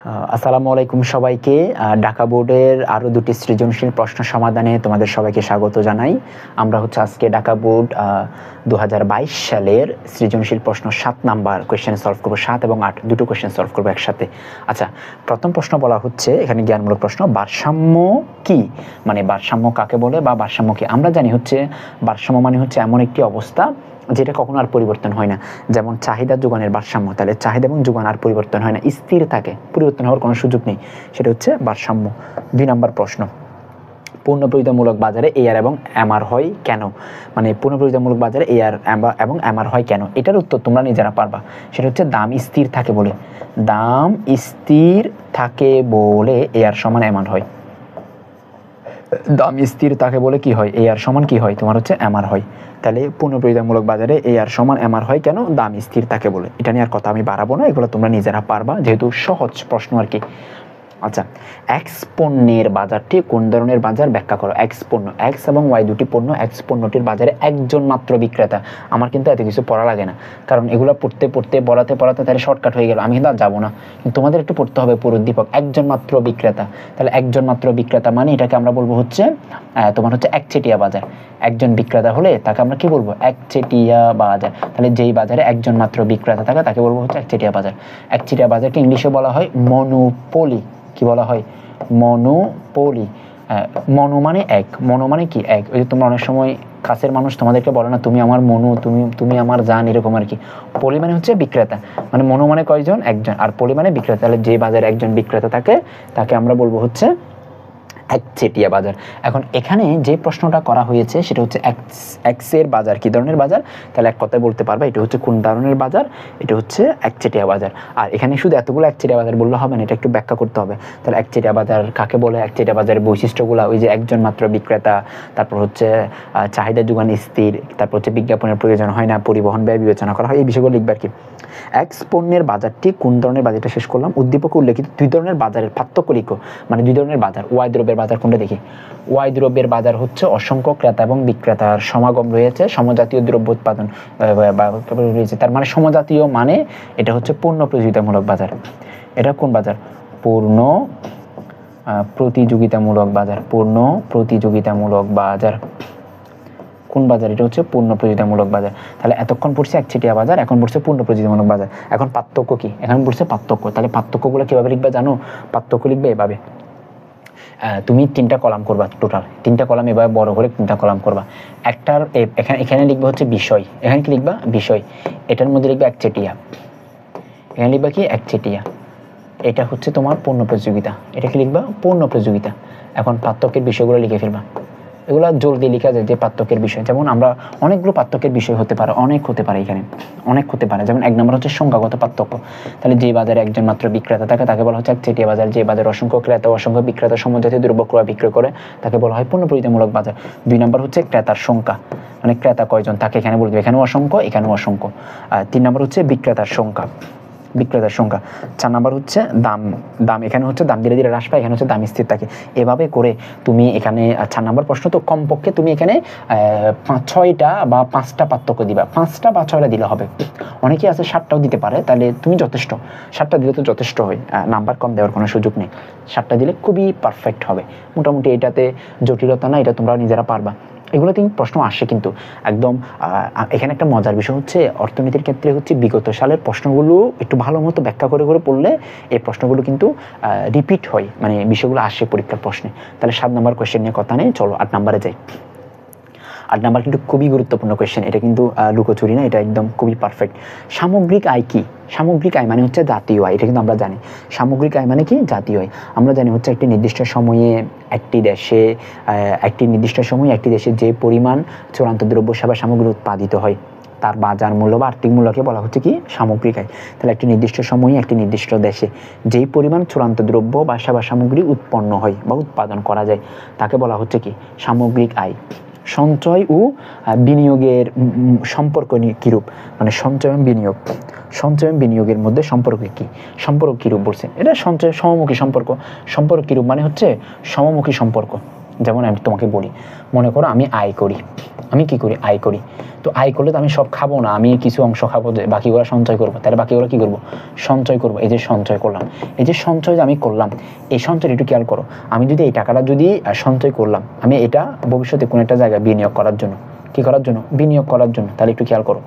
আসসালামু আলাইকুম সবাইকে। ঢাকা বোর্ডের আরও দুটি সৃজনশীল প্রশ্ন সমাধানে তোমাদের সবাইকে স্বাগত জানাই। আমরা আজকে ঢাকা বোর্ড 2022 সালের সৃজনশীল প্রশ্ন 7 নাম্বার কোয়েশ্চেন সলভ করবো। 7 এবং 8 দুটো কোয়েশ্চেন সলভ করবো একসাথে। আচ্ছা, প্রথম প্রশ্ন বলা হচ্ছে, এখানে জ্ঞানমূলক প্রশ্ন, ভারসাম্য কি? মানে ভারসাম্য কাকে বলে বা ভারসাম্য কি? আমরা জানি ভারসাম্য মানে হচ্ছে এমন একটি অবস্থা যেটা কখনো আর পরিবর্তন হয় না। যেমন চাহিদা যোগানের ভারসাম্য, তাহলে চাহিদা এবং যোগান আর পরিবর্তন হয় না, স্থির থাকে, পরিবর্তন হওয়ার কোনো সুযোগ নেই, সেটা হচ্ছে ভারসাম্য। 2 নম্বর প্রশ্ন, পূর্ণপ্রয়োজনমূলক বাজারে এআর এবং এমআর হয় কেন? মানে পূর্ণপ্রয়োজনমূলক বাজারে এআর এবং এমআর হয় কেন? এটার উত্তর তোমরা নিজেরা পারবা। সেটা হচ্ছে দাম স্থির থাকে বলে। দাম স্থির থাকে বলে এআর সমান এমআর হয়। দাম স্থির থাকে বলে কি হয়? এআর সমান কি হয়? তোমার হচ্ছে এমআর হয়। তাহলে পূর্ণপ্রয়োজনমূলক বাজারে এআর সমান এমআর হয় কেন? দাম স্থির থাকে বলে। এটা নিয়ে আর কথা আমি বাড়াবো না, এগুলো তোমরা নিজেরা পারবা, যেহেতু সহজ প্রশ্ন আর কি। আচ্ছা, এক্স পণ্যের বাজারটি কোন ধরনের বাজার ব্যাখ্যা করো। এক্স পণ্য, এক্স এবং ওয়াই দুটি পণ্য, এক্স পণ্যটির বাজারে একজন মাত্র বিক্রেতা। আমার কিন্তু এত কিছু পড়া লাগে না, কারণ এগুলো পড়তে পড়াতে তাহলে শর্টকাট হয়ে গেল, আমি কিন্তু আর যাবো না। কিন্তু তোমাদের একটু পড়তে হবে পুরো দীপক। একজন মাত্র বিক্রেতা, তাহলে একজন মাত্র বিক্রেতা মানে এটাকে আমরা বলবো হচ্ছে তোমার হচ্ছে একচেটিয়া বাজার। একজন বিক্রেতা হলে তাকে আমরা কি বলবো? একচেটিয়া বাজার। তাহলে যেই বাজারে একজন মাত্র বিক্রেতা থাকে তাকে বলবো হচ্ছে একচেটিয়া বাজার। একচেটিয়া বাজারকে ইংলিশে বলা হয় মনোপলি। কি বলা হয়? মনোপলি। মনো মানে এক, মনো মানে কি? এক। ওই যে তোমরা অনেক সময় কাছের মানুষ তোমাদেরকে বলে না, তুমি আমার মনু, তুমি আমার জান, এরকম আর কি। পলি মানে হচ্ছে বিক্রেতা, মানে মনো মানে কয়জন? একজন, আর পলি মানে বিক্রেতা। তাহলে যে বাজারে একজন বিক্রেতা থাকে তাকে আমরা বলবো হচ্ছে একচেটিয়া বাজার। এখন এখানে যে প্রশ্নটা করা হয়েছে সেটা হচ্ছে এক্সের বাজার কি ধরনের বাজার? তাহলে এক কথায় বলতে পারবে এটা হচ্ছে কোন ধরনের বাজার? এটা হচ্ছে একচেটিয়া বাজার। আর এখানে শুধু এতগুলো একচেটিয়া বাজার বললে হবে না, এটা একটু ব্যাখ্যা করতে হবে। তাহলে একচেটিয়া বাজার কাকে বলে? একচেটিয়া বাজারের বৈশিষ্ট্যগুলো, ওই যে একজন মাত্র বিক্রেতা, তারপর হচ্ছে চাহিদা যোগান স্থির, তারপর হচ্ছে বিজ্ঞাপনের প্রয়োজন হয় না, পরিবহন ব্যয় বিবেচনা করা হয়, এই বিষয়গুলো লিখবে আর কি। এক্স পণ্যের বাজারটি কোন ধরনের বাজারটা শেষ করলাম। উদ্দীপকে উল্লেখিত 2 ধরনের বাজারের পার্থক্য লিখো। মানে 2 ধরনের বাজার। ওয়াই দ্রব্যের বাজার কোনটা দেখি? ওয়াই দ্রব্যের বাজার হচ্ছে অসংখ্য ক্রেতা এবং বিক্রেতার সমাগম রয়েছে, সমজাতীয় দ্রব্য উৎপাদন রয়েছে। তার মানে সমজাতীয় মানে এটা হচ্ছে পূর্ণ প্রতিযোগিতামূলক বাজার। এটা কোন বাজার? পূর্ণ প্রতিযোগিতামূলক বাজার। পূর্ণ প্রতিযোগিতামূলক বাজার। কোন বাজার? এটা হচ্ছে পূর্ণ প্রতিযোগিতামূলক বাজার। তাহলে এতক্ষণ পড়ছে একচেটিয়া বাজার, এখন পড়ছে পূর্ণ প্রতিযোগিতামূলক বাজার। এখন পার্থক্য কি? এখন পড়ছে পার্থক্য। তাহলে পার্থক্যগুলো কিভাবে লিখবে জানো? পার্থক্য লিখবে এভাবে, তুমি 3টা কলাম করবা, টোটাল 3টা কলাম এভাবে বড় করে 3টা কলাম করবা। একটার এখানে লিখবে হচ্ছে বিষয়, এখানে কি লিখবা? বিষয়। এটার মধ্যে লিখবে একচেটিয়া, এখানে লিখবা কি? একচেটিয়া। এটা হচ্ছে তোমার পূর্ণ প্রতিযোগিতা, এটা কি লিখবা? পূর্ণ প্রতিযোগিতা। এখন পার্থক্যের বিষয়গুলো লিখে ফেলবা। এগুলো জলদি লেখা যায় যে পার্থক্যের বিষয়। যেমন আমরা অনেকগুলো পার্থক্যের বিষয় হতে পারে, অনেক হতে পারে, এখানে অনেক হতে পারে। যেমন 1 নম্বর হচ্ছে সংখ্যাগত পার্থক্য। তাহলে যে বাজারে একজন মাত্র বিক্রেতা থাকে তাকে বলা হচ্ছে একচেটিয়া বাজার। যে বাজারে অসংখ্য ক্রেতা, অসংখ্য বিক্রেতা সমজাতীয় দ্রব্য ক্রয় বিক্রয় করে তাকে বলা হয় পূর্ণ প্রতিযোগিতামূলক বাজার। 2 নম্বর হচ্ছে ক্রেতার সংখ্যা, মানে ক্রেতা কয়জন তাকে এখানে বলবে, এখানেও অসংখ্য, এখানেও অসংখ্য। 3 নম্বর হচ্ছে বিক্রেতার সংখ্যা, বিক্রেতার সংখ্যা। 4 নম্বর হচ্ছে দাম, দাম এখানে হচ্ছে দাম ধীরে ধীরে হ্রাস পায়, এখানে হচ্ছে দাম স্থির থাকে। এভাবে করে তুমি এখানে 4 নম্বর প্রশ্ন তো কমপক্ষে তুমি এখানে 6টা বা 5টা পার্থক্য দিবা। 5টা বা 6টা দিলে হবে। অনেকে আছে 7টাও দিতে পারে, তাহলে তুমি যথেষ্ট। 7টা দিলে তো যথেষ্ট হয়, নাম্বার কম দেওয়ার কোনো সুযোগ নেই। 7টা দিলে খুবই পারফেক্ট হবে। মোটামুটি এটাতে জটিলতা না, এটা তোমরা নিজেরা পারবা। এগুলো কিন্তু প্রশ্ন আসে কিন্তু একদম। এখানে একটা মজার বিষয় হচ্ছে অর্থনীতির ক্ষেত্রে হচ্ছে বিগত সালের প্রশ্নগুলো একটু ভালো মতো ব্যাখ্যা করে করে পড়লে এই প্রশ্নগুলো কিন্তু রিপিট হয়, মানে বিষয়গুলো আসে পরীক্ষার প্রশ্নে। তাহলে 7 নম্বর কোয়েশ্চেন নিয়ে কথা নেই, চলো 8 নম্বরে যাই। 8 নম্বর কিন্তু খুবই গুরুত্বপূর্ণ কোয়েশ্চেন, এটা কিন্তু লুকোচুরি না, এটা একদম খুবই পারফেক্ট। সামগ্রিক আয় কি? সামগ্রিক আয় মানে হচ্ছে জাতীয় আয়, এটা কিন্তু আমরা জানি। সামগ্রিক আয় মানে কি? জাতীয় আয়। আমরা জানি হচ্ছে একটি নির্দিষ্ট সময়ে একটি দেশে একটি দেশে যে পরিমাণ চূড়ান্ত দ্রব্য সেবা সামগ্রী উৎপাদিত হয় তার বাজার মূল্য বা আর্থিক মূল্যকে বলা হচ্ছে কি? সামগ্রিক আয়। তাহলে একটি নির্দিষ্ট সময়ে একটি নির্দিষ্ট দেশে যেই পরিমাণ চূড়ান্ত দ্রব্য বা সেবা সামগ্রী উৎপন্ন হয় বা উৎপাদন করা যায় তাকে বলা হচ্ছে কি? সামগ্রিক আয়। সঞ্চয় ও বিনিয়োগের সম্পর্ক কিরূপ? মানে সঞ্চয় এবং বিনিয়োগের মধ্যে সম্পর্ক কি? সম্পর্ক কিরূপ বলছে? এটা সঞ্চয় সমমুখী সম্পর্ক। সম্পর্ক কিরূপ মানে হচ্ছে সমমুখী সম্পর্ক। যেমন আমি তোমাকে বলি, মনে করো আমি আয় করি, আমি কি করি, আয় করি। তো আয় করলে তো আমি সব খাবো না, আমি কিছু অংশ খাবো, বাকিগুলো সঞ্চয় করবো। তাহলে বাকিগুলো কি করবো, সঞ্চয় করবো। এই যে সঞ্চয় করলাম, এই যে সঞ্চয় যে আমি করলাম, এই সঞ্চয় একটু খেয়াল করো। আমি যদি এই টাকাটা যদি সঞ্চয় করলাম, আমি এটা ভবিষ্যতে কোনো একটা জায়গায় বিনিয়োগ করার জন্য, কি করার জন্য, বিনিয়োগ করার জন্য। তাহলে একটু খেয়াল করো,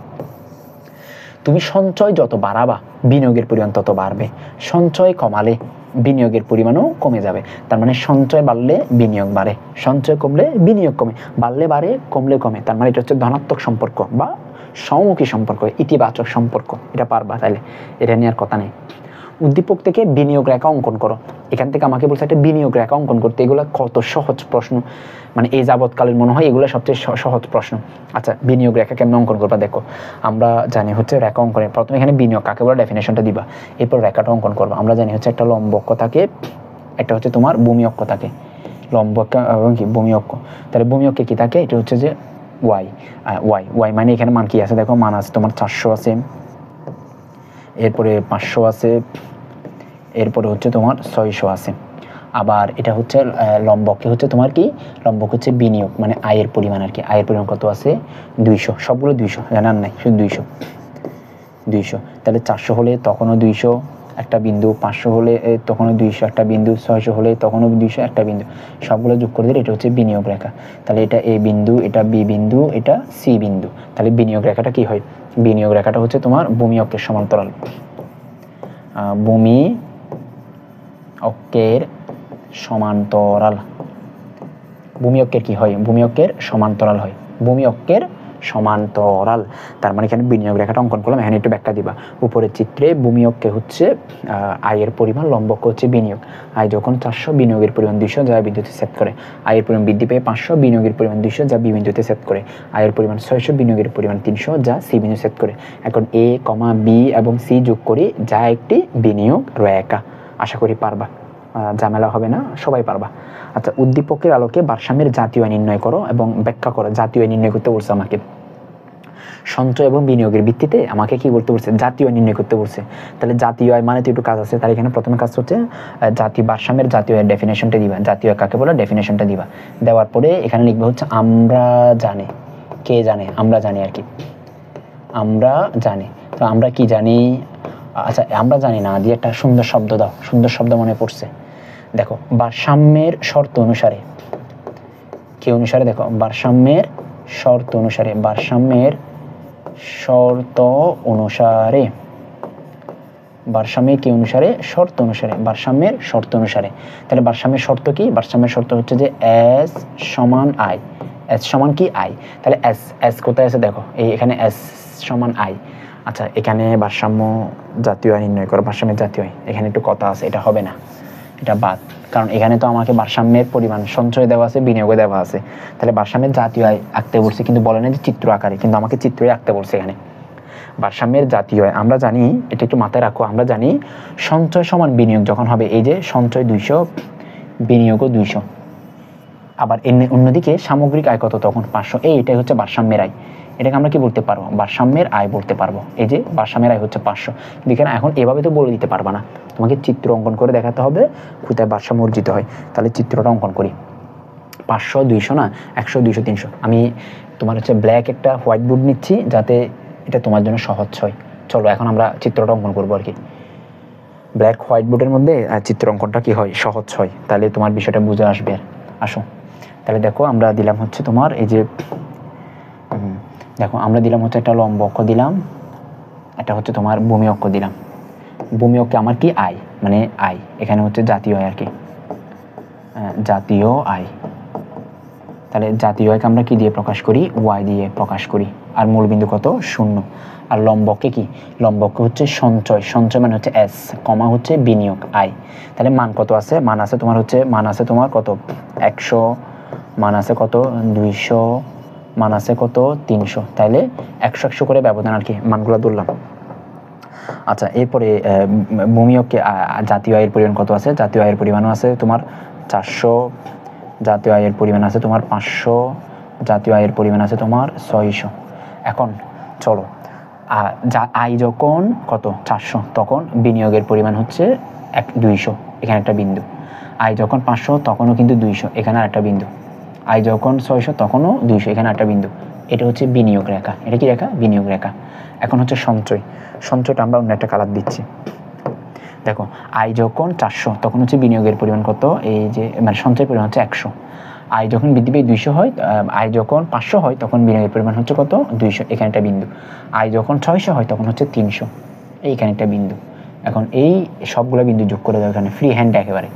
তুমি সঞ্চয় যত বাড়াবা বিনিয়োগের পরিমাণ তত বাড়বে, সঞ্চয় কমালে বিনিয়োগের পরিমাণও কমে যাবে। তার মানে সঞ্চয় বাড়লে বিনিয়োগ বাড়ে, সঞ্চয় কমলে বিনিয়োগ কমে, বাড়লে বাড়ে কমলে কমে। তার মানে এটা হচ্ছে ধনাত্মক সম্পর্ক বা সমমুখী সম্পর্ক, ইতিবাচক সম্পর্ক। এটা পারবা, তাহলে এটা নিয়ে আর কথা নেই। উদ্দীপক থেকে বিনিয়োগ রেখা অঙ্কন করো। এখান থেকে আমাকে বলছে একটা বিনিয়োগ রেখা অঙ্কন করতে। এগুলো কত সহজ প্রশ্ন, মানে এই যাবৎকালীন মনে হয় এগুলো সবচেয়ে সহজ প্রশ্ন। আচ্ছা, বিনিয়োগ রেখা কেমন অঙ্কন করবা দেখো। আমরা জানি হচ্ছে রেখা অঙ্কনে প্রথমে এখানে বিনিয়োগ কাকে বলে ডেফিনেশনটা দিবা, এরপর রেখাটা অঙ্কন করবা। আমরা জানি হচ্ছে একটা লম্ব অক্ষ থাকে, একটা হচ্ছে তোমার ভূমি অক্ষ থাকে, লম্ব অক্ষ এবং কি ভূমি অক্ষ। তাহলে ভূমি অক্ষে কি থাকে, এটা হচ্ছে যে ওয়াই। ওয়াই মানে এখানে মান কি আছে দেখো, মান আছে তোমার 400 আছে, এরপরে 500 আছে, এরপরে হচ্ছে তোমার 600 আছে। আবার এটা হচ্ছে লম্বকে হচ্ছে তোমার কি, লম্বক হচ্ছে বিনিয়োগ মানে আয়ের পরিমাণ আর কি। আয়ের পরিমাণ কত আছে, 200, সবগুলো 200, জানার নাই, শুধু 200। তাহলে 400 হলে তখনও 200 একটা বিন্দু, 500 হলে তখনও 200 একটা বিন্দু, 600 হলে তখনও 200 একটা বিন্দু, সবগুলো যোগ করে দিলে এটা হচ্ছে বিনিয়োগ রেখা। তাহলে এটা এ বিন্দু, এটা বি বিন্দু, এটা সি বিন্দু। তাহলে বিনিয়োগ রেখাটা কি হয়, বিনিয়োগ রেখাটা হচ্ছে তোমার ভূমি অক্ষের সমান্তরাল, ভূমি অক্ষের সমান্তরাল। ভূমি অক্ষের কি হয়, ভূমি অক্ষের সমান্তরাল হয়, ভূমি অক্ষের সমান্তরাল। তার মানে এখানে বিনিয়োগ রেখাটা অঙ্কন করলাম। এখানে একটু ব্যাখ্যা দিবা। উপরের চিত্রে ভূমি অক্ষে হচ্ছে আয়ের পরিমাণ, লম্ব অক্ষ হচ্ছে বিনিয়োগ। আয় যখন 400, বিনিয়োগের পরিমাণ 200 যা বিন্দুতে সেট করে। আয়ের পরিমাণ বৃদ্ধি পেয়ে 500, বিনিয়োগের পরিমাণ 200 যা বি বিন্দুতে সেট করে। আয়ের পরিমাণ 600, বিনিয়োগের পরিমাণ 300 যা সি বিন্দু সেট করে। এখন এ, বি এবং সি যোগ করি যা একটি বিনিয়োগ রেখা। আশা করি পারবা, ঝামেলা হবে না, সবাই পারবা। আচ্ছা, উদ্দীপকের আলোকে ভারসাম্যের জাতীয় আয় নির্ণয় করো এবং ব্যাখ্যা করো। জাতীয় আয় নির্ণয় করতে বলছে আমাকে, সঞ্চয় এবং বিনিয়োগের ভিত্তিতে আমাকে কি করতে বলছে, জাতীয় আয় নির্ণয় করতে বলছে। তাহলে জাতীয় আয় মানে তো একটু কাজ আছে। তার এখানে প্রথমে কাজ হচ্ছে জাতীয় ভারসাম্যের জাতীয় আয়ের ডেফিনেশনটা দিবা। জাতীয় আয় কাকে বলে ডেফিনেশনটা দিবা। দেওয়ার পরে এখানে লিখবে হচ্ছে আমরা জানি। কে জানে, আমরা জানি আর কি, আমরা জানি। তো আমরা কি জানি, আচ্ছা আমরা জানি না দিয়ে একটা সুন্দর শব্দ দাও। সুন্দর শব্দ মনে পড়ছে, দেখো ভারসাম্যের শর্ত অনুসারে, কি অনুসারে, দেখো ভারসাম্যের শর্ত অনুসারে, ভারসাম্যের শর্ত অনুসারে, ভারসাম্যের কি অনুসারে, শর্ত অনুসারে, ভারসাম্যের শর্ত অনুসারে। তাহলে ভারসাম্যের শর্ত কি, ভারসাম্যের শর্ত হচ্ছে যে এস সমান আই, এস সমান কি আই। তাহলে এস, এস কোথায় আছে দেখো, এই এখানে এস সমান আই। আচ্ছা, এখানে ভারসাম্য জাতীয় আয় নির্ণয় করো, ভারসাম্যের জাতীয় আয়, এখানে একটু কথা আছে, এটা হবে না, এটা বাদ। কারণ এখানে তো আমাকে ভারসাম্যের পরিমাণ সঞ্চয় দেওয়া আছে, বিনিয়োগে দেওয়া আছে। তাহলে ভারসাম্যের জাতীয় আয় আঁকতে বলছে, কিন্তু বলে না যে চিত্র আকারে, কিন্তু আমাকে চিত্রই আঁকতে বলছে এখানে। ভারসাম্যের জাতীয় আয় আমরা জানি, এটা একটু মাথায় রাখো, আমরা জানি সঞ্চয় সমান বিনিয়োগ যখন হবে, এই যে সঞ্চয় 200, বিনিয়োগও 200। আবার অন্যদিকে সামগ্রিক আয় কত, তখন 500। এটাই হচ্ছে ভারসাম্যের আয়। এটাকে আমরা কি বলতে পারবো, ভারসাম্যের আয় বলতে পারবো। এই যে ভারসাম্যের আয় হচ্ছে 500। এখানে এখন এভাবে তো বলে দিতে পারবা না, তোমাকে চিত্র অঙ্কন করে দেখাতে হবে কোথায় ভারসাম্য অর্জিত হয়। তাহলে চিত্রটা অঙ্কন করি। 500, 200 না, 100, 200, 300। আমি তোমার হচ্ছে ব্ল্যাক একটা হোয়াইট বোর্ড নিচ্ছি যাতে এটা তোমার জন্য সহজ হয়। চলো এখন আমরা চিত্রটা অঙ্কন করবো আর কি। ব্ল্যাক হোয়াইট বোর্ডের মধ্যে চিত্র অঙ্কনটা কি হয়, সহজ হয়, তাহলে তোমার বিষয়টা বুঝে আসবে। আসো তাহলে দেখো, আমরা দিলাম হচ্ছে তোমার এই যে দেখো, আমরা দিলাম হচ্ছে একটা লম্ব অক্ষ দিলাম, এটা হচ্ছে তোমার ভূমি অক্ষ দিলাম। ভূমি অক্ষে আমার কি আয়, মানে আয়, এখানে হচ্ছে জাতীয় আয় আর কি, জাতীয় আয়। তাহলে জাতীয় আয়কে আমরা কি দিয়ে প্রকাশ করি, ওয়াই দিয়ে প্রকাশ করি। আর মূলবিন্দু কত, 0। আর লম্বকে কি, লম্বকে হচ্ছে সঞ্চয়, সঞ্চয় মানে হচ্ছে এস, কমা হচ্ছে বিনিয়োগ আয়। তাহলে মান কত আছে, মান আছে তোমার হচ্ছে, মান আছে তোমার কত 100, মান আছে কত 200, মান আছে কত 300। তাহলে 100 100 করে ব্যবধান আর কি, মানগুলো ধরলাম। আচ্ছা, এরপরে ভূমি অক্ষে জাতীয় আয়ের পরিমাণ কত আছে, জাতীয় আয়ের পরিমাণও আছে তোমার 400, জাতীয় আয়ের পরিমাণ আছে তোমার 500, জাতীয় আয়ের পরিমাণ আছে তোমার 600। এখন চলো, আয় যখন কত 400, তখন বিনিয়োগের পরিমাণ হচ্ছে 200, এখানে একটা বিন্দু। আয় যখন 500, তখনও কিন্তু 200, এখানে আর একটা বিন্দু। আয় যখন 600 তখনও 200, এখানে একটা বিন্দু, এটা হচ্ছে বিনিয়োগ রেখা। এটা কি রেখা? বিনিয়োগ রেখা। এখন হচ্ছে সঞ্চয়, সঞ্চয়টা আমরা অন্য একটা কালার দিচ্ছি। দেখো আয় যখন 400 তখন হচ্ছে বিনিয়োগের পরিমাণ কত, এই যে মানে সঞ্চয়ের পরিমাণ হচ্ছে 100। আয় যখন বৃদ্ধি পেয়ে 200 হয়, আয় যখন 500 হয় তখন বিনিয়োগের পরিমাণ হচ্ছে কত, 200, এখানে একটা বিন্দু। আয় যখন 600 হয় তখন হচ্ছে 300, এইখানে একটা বিন্দু। এখন এই সবগুলো বিন্দু যোগ করে দাও এখানে, ফ্রি হ্যান্ড একেবারে।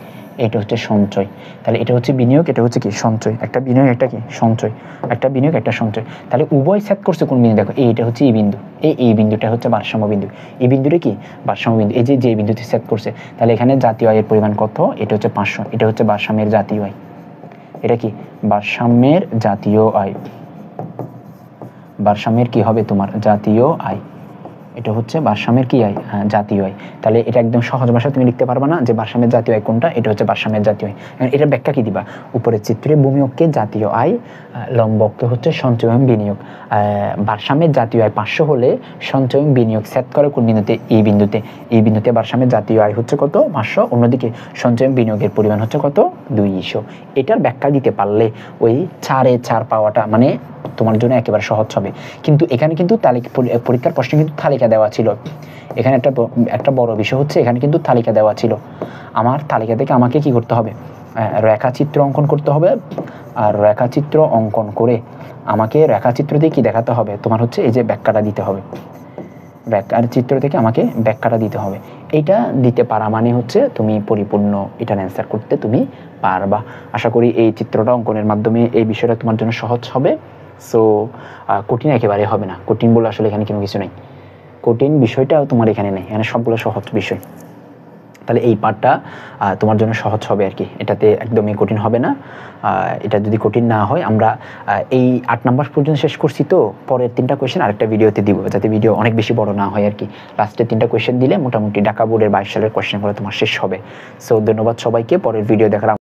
এটা হচ্ছে সঞ্চয়, তাহলে এটা হচ্ছে বিনিয়োগ, এটা হচ্ছে কি সঞ্চয়। একটা বিনিয়োগ, একটা কি সঞ্চয়, একটা বিনিয়োগ, একটা সঞ্চয়। তাহলে উভয় সেট করছে কোন বিন্দু, দেখো এইটা হচ্ছে এই বিন্দু, এই বিন্দুটা হচ্ছে ভারসাম্য বিন্দু, এই বিন্দুটা কি ভারসাম্য বিন্দু, এই যে বিন্দুতে সেট করছে। তাহলে এখানে জাতীয় আয়ের পরিমাণ কত, এটা হচ্ছে 500, এটা হচ্ছে ভারসাম্যের জাতীয় আয়। এটা কি ভারসাম্যের জাতীয় আয়, ভারসাম্যের কি হবে তোমার জাতীয় আয়। এটা হচ্ছে ভারসাম্যের কি আয়, জাতীয় আয়। তাহলে এটা একদম সহজ ভাষায় তুমি লিখতে পারবা না যে ভারসাম্যের জাতীয় আয় কোনটা, এটা হচ্ছে ভারসাম্যের জাতীয় আয়। এটা ব্যাখ্যা কি দিবা, উপরের চিত্রে ভূমি অক্ষে জাতীয় আয়, লম্ব অক্ষে হচ্ছে সঞ্চয় এবং বিনিয়োগ। ভারসাম্যের জাতীয় আয় 500 হলে সঞ্চয় এবং বিনিয়োগ সেট করে কোন বিন্দুতে, এই বিন্দুতে। এই বিন্দুতে ভারসাম্যের জাতীয় আয় হচ্ছে কত, 500, অন্যদিকে সঞ্চয় এবং বিনিয়োগের পরিমাণ হচ্ছে কত, 200। এটার ব্যাখ্যা দিতে পারলে ওই 4 পাওয়াটা মানে তোমার জন্য একেবারে সহজ হবে। কিন্তু এখানে কিন্তু পরীক্ষার প্রশ্নে কিন্তু তালিকা দেওয়া ছিল। এখানে একটা বড় বিষয় হচ্ছে এখানে কিন্তু তালিকা দেওয়া ছিল। আমার তালিকা থেকে আমাকে কি করতে হবে, রেখাচিত্র অঙ্কন করতে হবে। আর রেখাচিত্র অঙ্কন করে আমাকে রেখাচিত্র দিয়ে কি দেখাতে হবে, তোমার হচ্ছে এই যে ব্যাখ্যাটা দিতে হবে। ব্যাখ্যার চিত্র থেকে আমাকে ব্যাখ্যাটা দিতে হবে। এইটা দিতে পারা মানে হচ্ছে তুমি পরিপূর্ণ এটার অ্যান্সার করতে তুমি পারবা। আশা করি এই চিত্রটা অঙ্কনের মাধ্যমে এই বিষয়টা তোমার জন্য সহজ হবে। সো কঠিন একেবারে হবে না, কঠিন বলে আসলে এখানে কোনো কিছু নেই, কঠিন বিষয়টাও তোমার এখানে নেই, এখানে সবগুলো সহজ বিষয়। তাহলে এই পার্টটা তোমার জন্য সহজ হবে আর কি, এটাতে একদমই কঠিন হবে না। এটা যদি কঠিন না হয়, আমরা এই 8 নাম্বার পর্যন্ত শেষ করছি, তো পরের 3টা কোয়েশ্চেন আরেকটা ভিডিওতে দিব, যাতে ভিডিও অনেক বেশি বড় না হয় আর কি। লাস্টের 3টা কোয়েশ্চেন দিলে মোটামুটি ঢাকা বোর্ডের 22 সালের কোয়েশ্চেনগুলো তোমার শেষ হবে। সো ধন্যবাদ সবাইকে, পরের ভিডিও দেখার